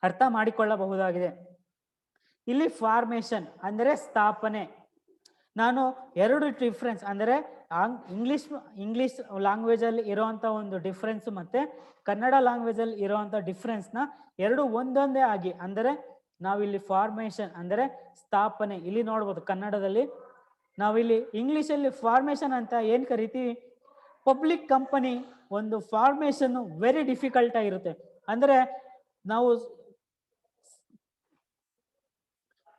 ಅರ್ಥ ಮಾಡಿಕೊಳ್ಳಬಹುದಾಗಿದೆ. ಇಲ್ಲಿ ಫಾರ್ಮೇಶನ್ ಅಂದ್ರೆ ಸ್ಥಾಪನೆ. ನಾನು ಎರಡು ಡಿಫ್ರೆನ್ಸ್ ಅಂದ್ರೆ ಇಂಗ್ಲಿಷ್ ಲ್ಯಾಂಗ್ವೇಜ್ ಅಲ್ಲಿ ಇರುವಂತ ಒಂದು ಡಿಫ್ರೆನ್ಸ್ ಮತ್ತೆ ಕನ್ನಡ ಲ್ಯಾಂಗ್ವೇಜ್ ಅಲ್ಲಿ ಇರುವಂತ ಡಿಫ್ರೆನ್ಸ್ ನ ಎರಡು ಒಂದೊಂದೇ ಆಗಿ ಅಂದರೆ ನಾವಿಲ್ಲಿ ಫಾರ್ಮೇಶನ್ ಅಂದ್ರೆ ಸ್ಥಾಪನೆ ಇಲ್ಲಿ ನೋಡ್ಬೋದು. ಕನ್ನಡದಲ್ಲಿ ನಾವಿಲ್ಲಿ ಇಂಗ್ಲಿಷ್ ಅಲ್ಲಿ ಫಾರ್ಮೇಶನ್ ಅಂತ ಏನ್ ಕರಿತೀವಿ, ಪಬ್ಲಿಕ್ ಕಂಪನಿ ಒಂದು ಫಾರ್ಮೇಶನ್ ವೆರಿ ಡಿಫಿಕಲ್ಟ್ ಆಗಿರುತ್ತೆ. ಅಂದ್ರೆ ನಾವು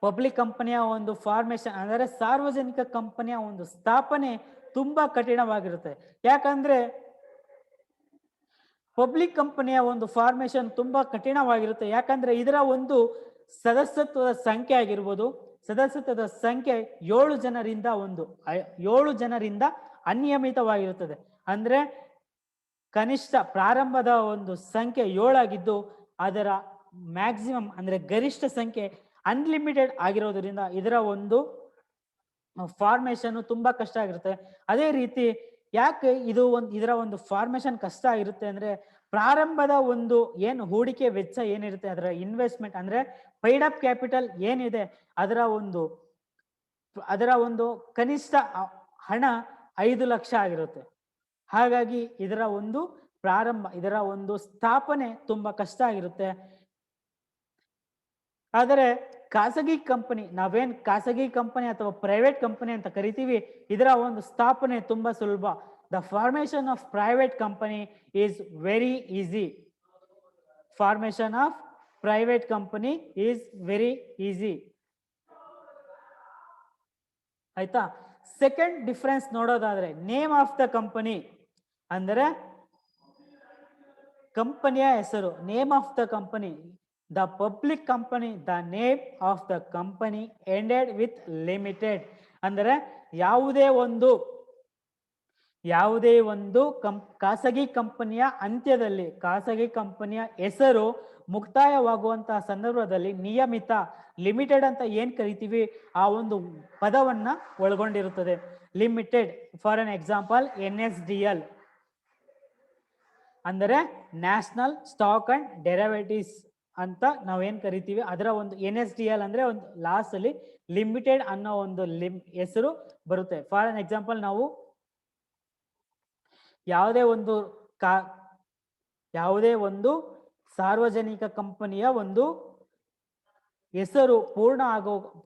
ಪಬ್ಲಿಕ್ ಕಂಪನಿಯ ಒಂದು ಫಾರ್ಮೇಶನ್ ಅಂದರೆ ಸಾರ್ವಜನಿಕ ಕಂಪನಿಯ ಒಂದು ಸ್ಥಾಪನೆ ತುಂಬಾ ಕಠಿಣವಾಗಿರುತ್ತೆ. ಯಾಕಂದ್ರೆ ಪಬ್ಲಿಕ್ ಕಂಪನಿಯ ಒಂದು ಫಾರ್ಮೇಶನ್ ತುಂಬಾ ಕಠಿಣವಾಗಿರುತ್ತೆ. ಯಾಕಂದ್ರೆ ಇದರ ಒಂದು ಸದಸ್ಯತ್ವದ ಸಂಖ್ಯೆ ಆಗಿರ್ಬೋದು, ಸದಸ್ಯತ್ವದ ಸಂಖ್ಯೆ 7 ಜನರಿಂದ ಅನಿಯಮಿತವಾಗಿರುತ್ತದೆ. ಅಂದ್ರೆ ಕನಿಷ್ಠ ಪ್ರಾರಂಭದ ಒಂದು ಸಂಖ್ಯೆ 7 ಆಗಿದ್ದು ಅದರ ಮ್ಯಾಕ್ಸಿಮಮ್ ಅಂದ್ರೆ ಗರಿಷ್ಠ ಸಂಖ್ಯೆ ಅನ್ಲಿಮಿಟೆಡ್ ಆಗಿರೋದ್ರಿಂದ ಇದರ ಒಂದು ಫಾರ್ಮೇಶನ್ ತುಂಬಾ ಕಷ್ಟ ಆಗಿರುತ್ತೆ. ಅದೇ ರೀತಿ ಯಾಕೆ ಇದರ ಒಂದು ಫಾರ್ಮೇಶನ್ ಕಷ್ಟ ಆಗಿರುತ್ತೆ ಅಂದ್ರೆ ಪ್ರಾರಂಭದ ಒಂದು ಏನು ಹೂಡಿಕೆ ವೆಚ್ಚ ಏನಿರುತ್ತೆ, ಅದರ ಇನ್ವೆಸ್ಟ್ಮೆಂಟ್ ಅಂದ್ರೆ ಪೈಡ್ ಅಪ್ ಕ್ಯಾಪಿಟಲ್ ಏನಿದೆ ಅದರ ಒಂದು ಕನಿಷ್ಠ ಹಣ 5 ಲಕ್ಷ ಆಗಿರುತ್ತೆ. ಹಾಗಾಗಿ ಇದರ ಒಂದು ಸ್ಥಾಪನೆ ತುಂಬಾ ಕಷ್ಟ ಆಗಿರುತ್ತೆ. ಆದರೆ ಖಾಸಗಿ ಕಂಪನಿ, ನಾವೇನ್ ಖಾಸಗಿ ಕಂಪನಿ ಅಥವಾ ಪ್ರೈವೇಟ್ ಕಂಪನಿ ಅಂತ ಕರಿತೀವಿ, ಇದರ ಒಂದು ಸ್ಥಾಪನೆ ತುಂಬಾ ಸುಲಭ. The formation of private company is very easy. Formation of private company is very easy. ಆಯ್ತಾ? ಸೆಕೆಂಡ್ ಡಿಫರೆನ್ಸ್ ನೋಡೋದಾದ್ರೆ ನೇಮ್ ಆಫ್ ದ ಕಂಪನಿ ಅಂದರೆ ಕಂಪನಿಯ ಹೆಸರು, name of the company. The public company, the name of the company ended with limited. ಅಂದರೆ ಯಾವುದೇ ಒಂದು ಖಾಸಗಿ ಕಂಪನಿಯ ಅಂತ್ಯದಲ್ಲಿ ಖಾಸಗಿ ಕಂಪನಿಯ ಹೆಸರು ಮುಕ್ತಾಯವಾಗುವಂತಹ ಸಂದರ್ಭದಲ್ಲಿ ನಿಯಮಿತ ಲಿಮಿಟೆಡ್ ಅಂತ ಏನ್ ಕರಿತೀವಿ ಆ ಒಂದು ಪದವನ್ನ ಒಳಗೊಂಡಿರುತ್ತದೆ. Limited for an example NSDL ಅಂದರೆ ನ್ಯಾಷನಲ್ ಸ್ಟಾಕ್ ಅಂಡ್ ಡೆರಿವೇಟಿವ್ಸ್ ಅಂತ ನಾವೇನ್ ಕರಿತೀವಿ. ಅದರ ಒಂದು NSDL ಅಂದ್ರೆ ಒಂದು ಲಾಸ್ಟ್ ಅಲ್ಲಿ ಲಿಮಿಟೆಡ್ ಅನ್ನೋ ಒಂದು ಹೆಸರು ಬರುತ್ತೆ. ಫಾರ್ ಅನ್ ಎಕ್ಸಾಂಪಲ್ ನಾವು ಯಾವುದೇ ಒಂದು ಸಾರ್ವಜನಿಕ ಕಂಪನಿಯ ಒಂದು ಹೆಸರು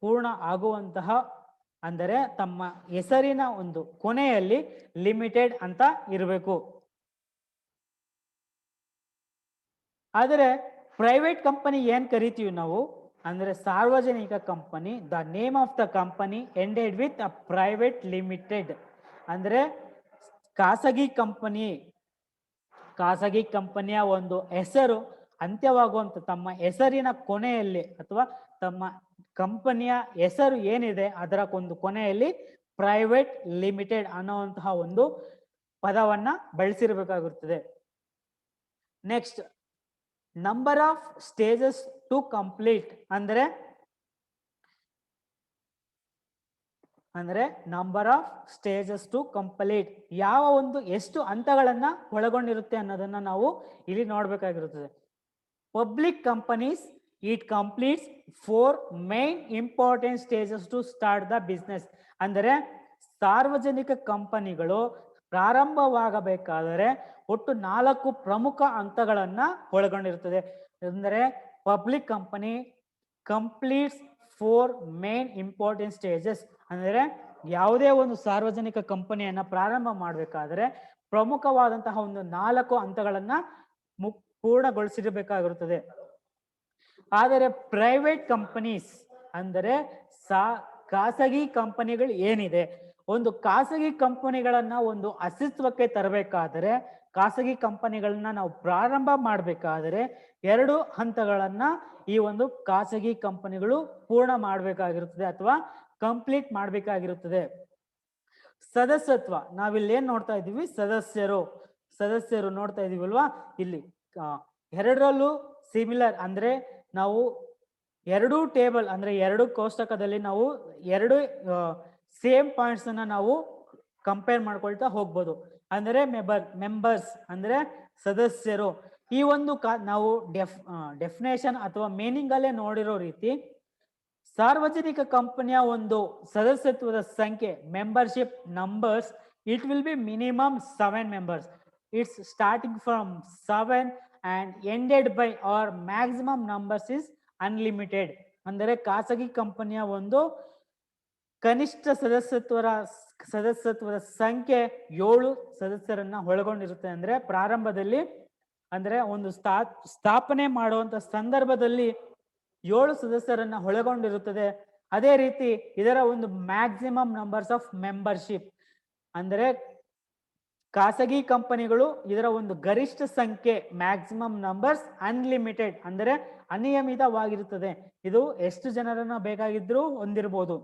ಪೂರ್ಣ ಆಗುವಂತಹ ಅಂದರೆ ತಮ್ಮ ಹೆಸರಿನ ಒಂದು ಕೊನೆಯಲ್ಲಿ ಲಿಮಿಟೆಡ್ ಅಂತ ಇರಬೇಕು. ಆದರೆ ಪ್ರೈವೇಟ್ ಕಂಪನಿ ಏನ್ ಕರಿತೀವಿ ನಾವು ಅಂದ್ರೆ ಸಾರ್ವಜನಿಕ company, the name of the company ended with a private limited. ಅಂದ್ರೆ ಖಾಸಗಿ ಕಂಪನಿಯ ಒಂದು ಹೆಸರು ಅಂತ್ಯವಾಗುವಂತ ತಮ್ಮ ಹೆಸರಿನ ಕೊನೆಯಲ್ಲಿ ಅಥವಾ ತಮ್ಮ ಕಂಪನಿಯ ಹೆಸರು ಏನಿದೆ ಅದರ ಒಂದು ಕೊನೆಯಲ್ಲಿ ಪ್ರೈವೇಟ್ ಲಿಮಿಟೆಡ್ ಅನ್ನುವಂತಹ ಒಂದು ಪದವನ್ನ ಬಳಸಿರಬೇಕಾಗಿರುತ್ತದೆ. Next, number of stages to complete ಅಂದ್ರೆ number of stages to complete ಯಾವ ಒಂದು ಎಷ್ಟು ಹಂತಗಳನ್ನ ಒಳಗೊಂಡಿರುತ್ತೆ ಅನ್ನೋದನ್ನ ನಾವು ಇಲ್ಲಿ ನೋಡ್ಬೇಕಾಗಿರುತ್ತದೆ. Public companies it completes 4 main important stages to start the business. ಅಂದರೆ ಸಾರ್ವಜನಿಕ ಕಂಪನಿಗಳು ಪ್ರಾರಂಭವಾಗಬೇಕಾದರೆ ಒಟ್ಟು 4 ಪ್ರಮುಖ ಹಂತಗಳನ್ನ ಒಳಗೊಂಡಿರುತ್ತದೆ. ಅಂದರೆ public company completes 4 main important stages. ಅಂದರೆ ಯಾವುದೇ ಒಂದು ಸಾರ್ವಜನಿಕ ಕಂಪನಿಯನ್ನ ಪ್ರಾರಂಭ ಮಾಡಬೇಕಾದ್ರೆ ಪ್ರಮುಖವಾದಂತಹ ಒಂದು 4 ಹಂತಗಳನ್ನ ಪೂರ್ಣಗೊಳಿಸಿರಬೇಕಾಗಿರುತ್ತದೆ. ಆದರೆ ಪ್ರೈವೇಟ್ ಕಂಪನೀಸ್ ಅಂದರೆ ಖಾಸಗಿ ಕಂಪನಿಗಳು ಏನಿದೆ, ಒಂದು ಖಾಸಗಿ ಕಂಪನಿಗಳನ್ನ ಒಂದು ಅಸ್ತಿತ್ವಕ್ಕೆ ತರಬೇಕಾದರೆ, ಖಾಸಗಿ ಕಂಪನಿಗಳನ್ನ ನಾವು ಪ್ರಾರಂಭ ಮಾಡಬೇಕಾದರೆ 2 ಹಂತಗಳನ್ನ ಈ ಒಂದು ಖಾಸಗಿ ಕಂಪನಿಗಳು ಪೂರ್ಣ ಮಾಡಬೇಕಾಗಿರುತ್ತದೆ ಅಥವಾ ಕಂಪ್ಲೀಟ್ ಮಾಡಬೇಕಾಗಿರುತ್ತದೆ. ಸದಸ್ಯತ್ವ, ನಾವಿಲ್ಲಿ ಏನ್ ನೋಡ್ತಾ ಇದ್ದೀವಿ, ಸದಸ್ಯರು ನೋಡ್ತಾ ಇದೀವಲ್ವಾ, ಇಲ್ಲಿ ಎರಡರಲ್ಲೂ ಸಿಮಿಲರ್ ಅಂದ್ರೆ ನಾವು 2 ಟೇಬಲ್ ಅಂದ್ರೆ 2 ಕೋಷ್ಟಕದಲ್ಲಿ ನಾವು 2 ಸೇಮ್ ಪಾಯಿಂಟ್ಸ್ ಅನ್ನ ನಾವು ಕಂಪೇರ್ ಮಾಡ್ಕೊಳ್ತಾ ಹೋಗ್ಬೋದು. ಅಂದ್ರೆ ಮೆಂಬರ್ಸ್ ಅಂದ್ರೆ ಸದಸ್ಯರು. ಈ ಒಂದು ನಾವು ಡೆಫಿನೇಷನ್ ಅಥವಾ ಮೀನಿಂಗ್ ಅಲ್ಲೇ ನೋಡಿರೋ ರೀತಿ ಸಾರ್ವಜನಿಕ ಕಂಪನಿಯ ಒಂದು ಸದಸ್ಯತ್ವದ ಸಂಖ್ಯೆ membership numbers it will be minimum 7 members. It's starting from 7 and ended by or maximum numbers is unlimited. ಅಂದರೆ ಖಾಸಗಿ ಕಂಪನಿಯ ಒಂದು ಕನಿಷ್ಠ ಸದಸ್ಯತ್ವದ ಸಂಖ್ಯೆ 7 ಸದಸ್ಯರನ್ನ ಒಳಗೊಂಡಿರುತ್ತೆ. ಅಂದ್ರೆ ಪ್ರಾರಂಭದಲ್ಲಿ ಅಂದ್ರೆ ಒಂದು ಸ್ಥಾಪನೆ ಮಾಡುವಂತ ಸಂದರ್ಭದಲ್ಲಿ 7 ಸದಸ್ಯರನ್ನ ಒಳಗೊಂಡಿರುತ್ತದೆ. ಅದೇ ರೀತಿ ಇದರ ಒಂದು ಮ್ಯಾಕ್ಸಿಮಮ್ ನಂಬರ್ಸ್ ಆಫ್ ಮೆಂಬರ್ಶಿಪ್ ಅಂದರೆ ಖಾಸಗಿ ಕಂಪನಿಗಳು ಇದರ ಒಂದು ಗರಿಷ್ಠ ಸಂಖ್ಯೆ ಮ್ಯಾಕ್ಸಿಮಮ್ ನಂಬರ್ಸ್ ಅನ್ಲಿಮಿಟೆಡ್ ಅಂದರೆ ಅನಿಯಮಿತವಾಗಿರುತ್ತದೆ. ಇದು ಎಷ್ಟು ಜನರನ್ನ ಬೇಕಾಗಿದ್ರೂ ಹೊಂದಿರಬಹುದು.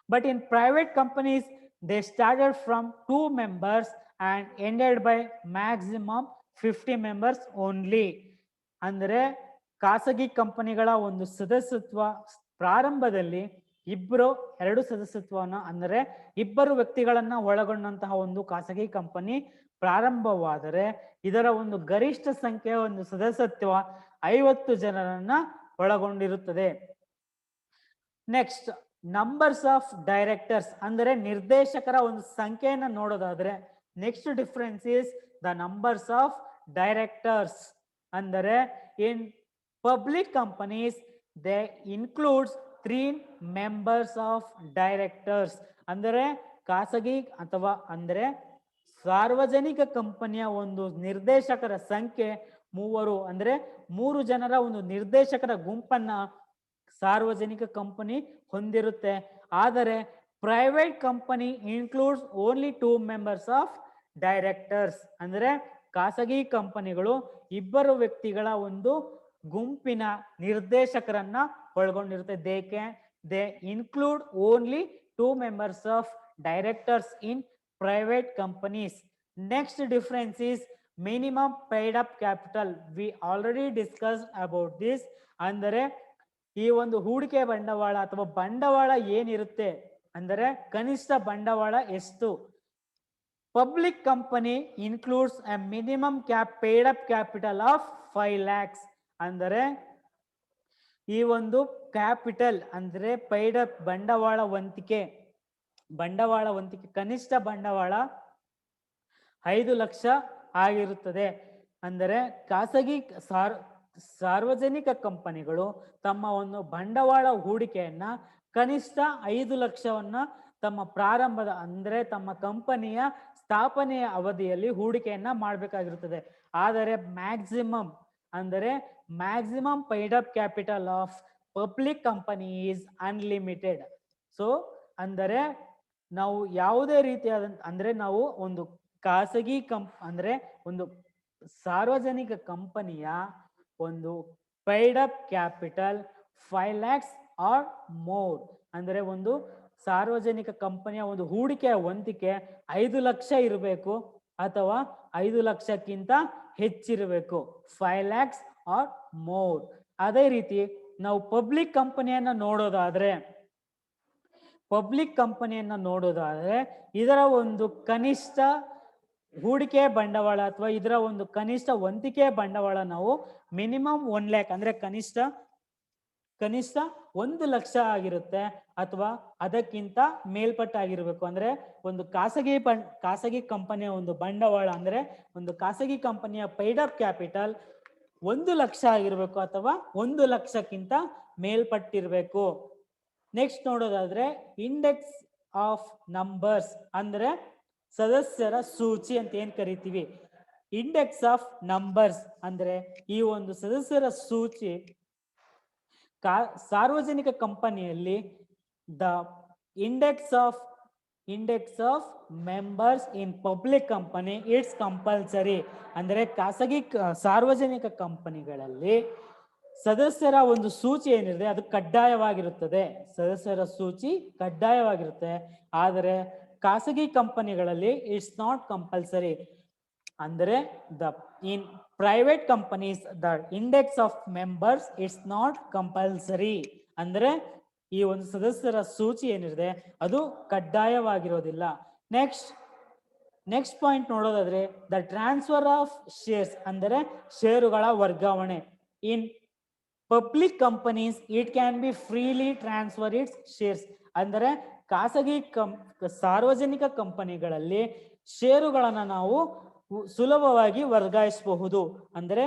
But in private companies they started from 2 members and ended by maximum 50 members only. ಅಂದರೆ ಖಾಸಗಿ ಕಂಪನಿಗಳ ಒಂದು ಸದಸ್ಯತ್ವ ಪ್ರಾರಂಭದಲ್ಲಿ 2 ಸದಸ್ಯತ್ವವನ್ನು ಅಂದರೆ 2 ವ್ಯಕ್ತಿಗಳನ್ನ ಒಳಗೊಂಡಂತಹ ಒಂದು ಖಾಸಗಿ ಕಂಪನಿ ಪ್ರಾರಂಭವಾದರೆ ಇದರ ಒಂದು ಗರಿಷ್ಠ ಸಂಖ್ಯೆಯ ಒಂದು ಸದಸ್ಯತ್ವ 50 ಜನರನ್ನ ಒಳಗೊಂಡಿರುತ್ತದೆ. ನೆಕ್ಸ್ಟ್, ನಂಬರ್ಸ್ ಆಫ್ ಡೈರೆಕ್ಟರ್ಸ್ ಅಂದರೆ ನಿರ್ದೇಶಕರ ಒಂದು ಸಂಖ್ಯೆಯನ್ನು ನೋಡೋದಾದ್ರೆ next difference is the numbers of directors. ಅಂದರೆ in public companies they includes 3 members of directors. ಅಂದರೆ ಖಾಸಗಿ ಅಥವಾ ಅಂದರೆ ಸಾರ್ವಜನಿಕ ಕಂಪನಿಯ ಒಂದು ನಿರ್ದೇಶಕರ ಸಂಖ್ಯೆ 3 ಅಂದ್ರೆ 3 ಜನರ ಒಂದು ನಿರ್ದೇಶಕರ ಗುಂಪನ್ನ ಸಾರ್ವಜನಿಕ ಕಂಪನಿ ಹೊಂದಿರುತ್ತೆ. ಆದರೆ private company includes only 2 members of directors. ಅಂದ್ರೆ ಖಾಸಗಿ ಕಂಪನಿಗಳು 2 ವ್ಯಕ್ತಿಗಳ ಒಂದು ಗುಂಪಿನ ನಿರ್ದೇಶಕರನ್ನ ಒಳಗೊಂಡಿರುತ್ತೆ. They include only 2 members of directors in private companies. Next difference is minimum paid up capital. We already discussed about this. ಅಂದರೆ ಈ ಒಂದು ಹೂಡಿಕೆ ಬಂಡವಾಳ ಅಥವಾ ಬಂಡವಾಳ ಏನಿರುತ್ತೆ ಅಂದರೆ ಕನಿಷ್ಠ ಬಂಡವಾಳ ಎಷ್ಟು. Public company includes A minimum paid up capital of 5 lakhs. ಅಂದರೆ ಈ ಒಂದು ಕ್ಯಾಪಿಟಲ್ ಅಂದ್ರೆ ಪೇಯ್ಡ್ ಅಪ್ ಬಂಡವಾಳ ವಂತಿಕೆ ಕನಿಷ್ಠ ಬಂಡವಾಳ 5 ಲಕ್ಷ ಆಗಿರುತ್ತದೆ. ಅಂದರೆ ಖಾಸಗಿ ಸಾರ್ವಜನಿಕ ಕಂಪನಿಗಳು ತಮ್ಮ ಒಂದು ಬಂಡವಾಳ ಹೂಡಿಕೆಯನ್ನ ಕನಿಷ್ಠ 5 ಲಕ್ಷವನ್ನ ತಮ್ಮ ಪ್ರಾರಂಭದ ಅಂದ್ರೆ ತಮ್ಮ ಕಂಪನಿಯ ಸ್ಥಾಪನೆಯ ಅವಧಿಯಲ್ಲಿ ಹೂಡಿಕೆಯನ್ನ ಮಾಡಬೇಕಾಗಿರುತ್ತದೆ. ಆದರೆ maximum paid up capital of public company is unlimited. So ಅಂದರೆ ನಾವು ಯಾವುದೇ ರೀತಿಯಾದ ಅಂದ್ರೆ ನಾವು ಒಂದು ಖಾಸಗಿ ಅಂದ್ರೆ ಒಂದು ಸಾರ್ವಜನಿಕ ಕಂಪನಿಯ ಒಂದು paid up capital 5 lakhs or more. ಅಂದ್ರೆ ಒಂದು ಸಾರ್ವಜನಿಕ ಕಂಪನಿಯ ಒಂದು ಹೂಡಿಕೆಯ ವಂತಿಕೆ 5 ಲಕ್ಷ ಇರಬೇಕು ಅಥವಾ 5 ಲಕ್ಷಕ್ಕಿಂತ ಹೆಚ್ಚಿರಬೇಕು, 5 lakhs ಆರ್ ಮೋರ್. ಅದೇ ರೀತಿ ನಾವು ಪಬ್ಲಿಕ್ ಕಂಪನಿಯನ್ನ ನೋಡೋದಾದ್ರೆ ಇದರ ಒಂದು ಕನಿಷ್ಠ ಹೂಡಿಕೆ ಬಂಡವಾಳ ಅಥವಾ ಇದರ ಒಂದು ಕನಿಷ್ಠ ವಂತಿಕೆ ಬಂಡವಾಳ ನಾವು ಮಿನಿಮಮ್ 1 lakh ಅಂದ್ರೆ ಕನಿಷ್ಠ 1 ಲಕ್ಷ ಆಗಿರುತ್ತೆ ಅಥವಾ ಅದಕ್ಕಿಂತ ಮೇಲ್ಪಟ್ಟಾಗಿರ್ಬೇಕು. ಅಂದ್ರೆ ಒಂದು ಖಾಸಗಿ ಕಂಪನಿಯ ಒಂದು ಬಂಡವಾಳ ಅಂದ್ರೆ ಒಂದು ಖಾಸಗಿ ಕಂಪನಿಯ ಪೈಡ್ ಅಪ್ ಕ್ಯಾಪಿಟಲ್ 1 ಲಕ್ಷ ಆಗಿರ್ಬೇಕು ಅಥವಾ 1 ಲಕ್ಷಕ್ಕಿಂತ ಮೇಲ್ಪಟ್ಟಿರ್ಬೇಕು. ನೆಕ್ಸ್ಟ್ ನೋಡೋದಾದ್ರೆ ಇಂಡೆಕ್ಸ್ ಆಫ್ ನಂಬರ್ಸ್ ಅಂದ್ರೆ ಸದಸ್ಯರ ಸೂಚಿ ಅಂತ ಏನ್ ಕರಿತೀವಿ. ಇಂಡೆಕ್ಸ್ ಆಫ್ ನಂಬರ್ಸ್ ಅಂದ್ರೆ ಈ ಒಂದು ಸದಸ್ಯರ ಸೂಚಿ ಸಾರ್ವಜನಿಕ ಕಂಪನಿಯಲ್ಲಿ the index of members in public company it's compulsory. ಅಂದ್ರೆ ಸಾರ್ವಜನಿಕ ಕಂಪನಿಗಳಲ್ಲಿ ಸದಸ್ಯರ ಒಂದು ಸೂಚಿ ಏನಿದೆ ಅದು ಕಡ್ಡಾಯವಾಗಿರುತ್ತದೆ. ಆದರೆ ಖಾಸಗಿ ಕಂಪನಿಗಳಲ್ಲಿ ಇಟ್ಸ್ ನಾಟ್ ಕಂಪಲ್ಸರಿ. ಅಂದರೆ in private companies the index of members it's not compulsory. ಅಂದ್ರೆ ಈ ಒಂದು ಸದಸ್ಯರ ಸೂಚಿ ಏನಿದೆ ಅದು ಕಡ್ಡಾಯವಾಗಿರೋದಿಲ್ಲ. ನೆಕ್ಸ್ಟ್ ಪಾಯಿಂಟ್ ನೋಡೋದಾದ್ರೆ ದ ಟ್ರಾನ್ಸ್ಫರ್ ಆಫ್ ಶೇರ್ಸ್ ಅಂದ್ರೆ ಷೇರುಗಳ ವರ್ಗಾವಣೆ. In public companies it can be freely transfer its shares. ಅಂದರೆ ಸಾರ್ವಜನಿಕ ಕಂಪನಿಗಳಲ್ಲಿ ಷೇರುಗಳನ್ನು ನಾವು ಸುಲಭವಾಗಿ ವರ್ಗಾಯಿಸಬಹುದು. ಅಂದ್ರೆ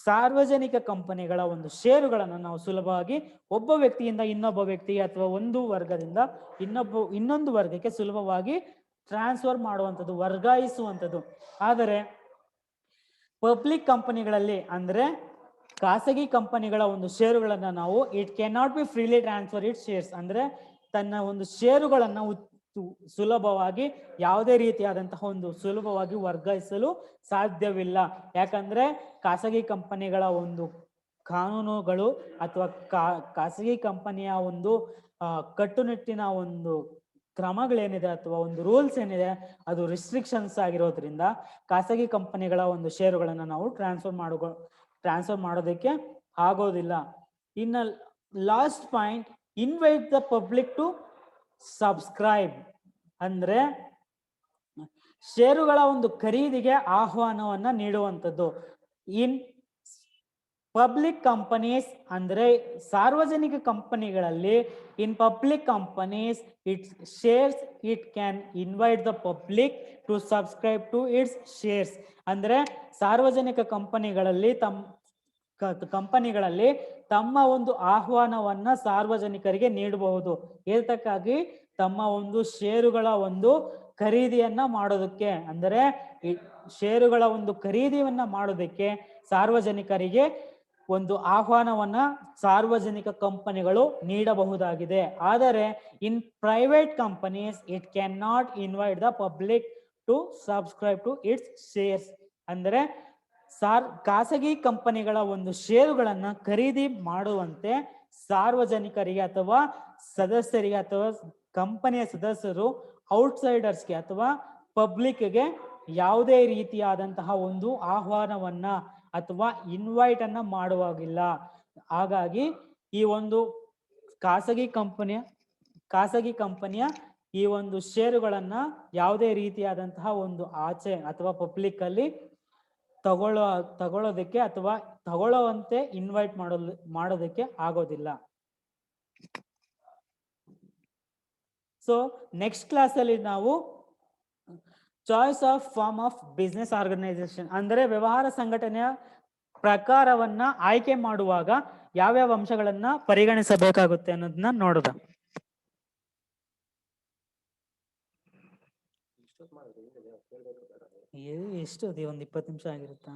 ಸಾರ್ವಜನಿಕ ಕಂಪನಿಗಳ ಒಂದು ಷೇರುಗಳನ್ನು ನಾವು ಸುಲಭವಾಗಿ ಒಬ್ಬ ವ್ಯಕ್ತಿಯಿಂದ ಇನ್ನೊಬ್ಬ ವ್ಯಕ್ತಿಗೆ ಅಥವಾ ಒಂದು ವರ್ಗದಿಂದ ಇನ್ನೊಂದು ವರ್ಗಕ್ಕೆ ಸುಲಭವಾಗಿ ಟ್ರಾನ್ಸ್ಫರ್ ಮಾಡುವಂಥದ್ದು, ವರ್ಗಾಯಿಸುವಂಥದ್ದು. ಆದರೆ ಪಬ್ಲಿಕ್ ಕಂಪನಿಗಳಲ್ಲಿ ಅಂದ್ರೆ ಖಾಸಗಿ ಕಂಪನಿಗಳ ಒಂದು ಷೇರುಗಳನ್ನು ನಾವು it can not be freely transfer it shares. ಅಂದ್ರೆ ತನ್ನ ಒಂದು ಷೇರುಗಳನ್ನು ಸುಲಭವಾಗಿ ಯಾವುದೇ ರೀತಿಯಾದಂತಹ ಒಂದು ಸುಲಭವಾಗಿ ವರ್ಗಾಯಿಸಲು ಸಾಧ್ಯವಿಲ್ಲ. ಯಾಕಂದ್ರೆ ಖಾಸಗಿ ಕಂಪನಿಗಳ ಒಂದು ಕಾನೂನುಗಳು ಅಥವಾ ಖಾಸಗಿ ಕಂಪನಿಯ ಒಂದು ಕಟ್ಟುನಿಟ್ಟಿನ ಒಂದು ಕ್ರಮಗಳೇನಿದೆ ಅಥವಾ ಒಂದು ರೂಲ್ಸ್ ಏನಿದೆ ಅದು ರಿಸ್ಟ್ರಿಕ್ಷನ್ಸ್ ಆಗಿರೋದ್ರಿಂದ ಖಾಸಗಿ ಕಂಪನಿಗಳ ಒಂದು ಷೇರುಗಳನ್ನು ನಾವು ಟ್ರಾನ್ಸ್ಫರ್ ಮಾಡೋದಕ್ಕೆ ಆಗೋದಿಲ್ಲ. ಇನ್ನು last point, invite the public to subscribe. ಅಂದ್ರೆ ಷೇರುಗಳ ಒಂದು ಖರೀದಿಗೆ ಆಹ್ವಾನವನ್ನ ನೀಡುವಂಥದ್ದು. ಇನ್ ಪಬ್ಲಿಕ್ ಕಂಪನೀಸ್ ಅಂದ್ರೆ ಸಾರ್ವಜನಿಕ ಕಂಪನಿಗಳಲ್ಲಿ in public companies it can invite the public to subscribe to its shares. ಅಂದ್ರೆ ಸಾರ್ವಜನಿಕ ಕಂಪನಿಗಳಲ್ಲಿ ತಮ್ಮ ಒಂದು ಆಹ್ವಾನವನ್ನ ಸಾರ್ವಜನಿಕರಿಗೆ ನೀಡಬಹುದು. ಏತಕ್ಕಾಗಿ? ತಮ್ಮ ಒಂದು ಷೇರುಗಳ ಒಂದು ಖರೀದಿಯನ್ನ ಮಾಡೋದಕ್ಕೆ. ಅಂದರೆ ಷೇರುಗಳ ಒಂದು ಖರೀದಿಯನ್ನ ಮಾಡೋದಕ್ಕೆ ಸಾರ್ವಜನಿಕರಿಗೆ ಒಂದು ಆಹ್ವಾನವನ್ನ ಸಾರ್ವಜನಿಕ ಕಂಪನಿಗಳು ನೀಡಬಹುದಾಗಿದೆ. ಆದರೆ in private companies it can not invite the public to subscribe to its shares. ಅಂದ್ರೆ ಖಾಸಗಿ ಕಂಪನಿಗಳ ಒಂದು ಷೇರುಗಳನ್ನ ಖರೀದಿ ಮಾಡುವಂತೆ ಸಾರ್ವಜನಿಕರಿಗೆ ಅಥವಾ ಸದಸ್ಯರಿಗೆ ಅಥವಾ ಕಂಪನಿಯ ಸದಸ್ಯರು ಔಟ್ಸೈಡರ್ಸ್ಗೆ ಅಥವಾ ಪಬ್ಲಿಕ್ಗೆ ಯಾವುದೇ ರೀತಿಯಾದಂತಹ ಒಂದು ಆಹ್ವಾನವನ್ನ ಅಥವಾ ಇನ್ವೈಟ್ ಅನ್ನ ಮಾಡುವಾಗಿಲ್ಲ. ಹಾಗಾಗಿ ಈ ಒಂದು ಖಾಸಗಿ ಕಂಪನಿಯ ಈ ಒಂದು ಷೇರುಗಳನ್ನ ಯಾವುದೇ ರೀತಿಯಾದಂತಹ ಒಂದು ಆಚೆ ಅಥವಾ ಪಬ್ಲಿಕ್ ಅಲ್ಲಿ ತಗೊಳ್ಳೋದಕ್ಕೆ ಅಥವಾ ತಗೊಳ್ಳುವಂತೆ ಇನ್ವೈಟ್ ಮಾಡೋದಕ್ಕೆ ಆಗೋದಿಲ್ಲ. ಸೊ ನೆಕ್ಸ್ಟ್ ಕ್ಲಾಸ್ ಅಲ್ಲಿ ನಾವು choice of form of business organisation ಅಂದ್ರೆ ವ್ಯವಹಾರ ಸಂಘಟನೆಯ ಪ್ರಕಾರವನ್ನ ಆಯ್ಕೆ ಮಾಡುವಾಗ ಯಾವ್ಯಾವ ಅಂಶಗಳನ್ನ ಪರಿಗಣಿಸಬೇಕಾಗುತ್ತೆ ಅನ್ನೋದನ್ನ ನೋಡೋದ. ಎಷ್ಟು ಒಂದು 20 ನಿಮಿಷ ಆಗಿರುತ್ತಾ?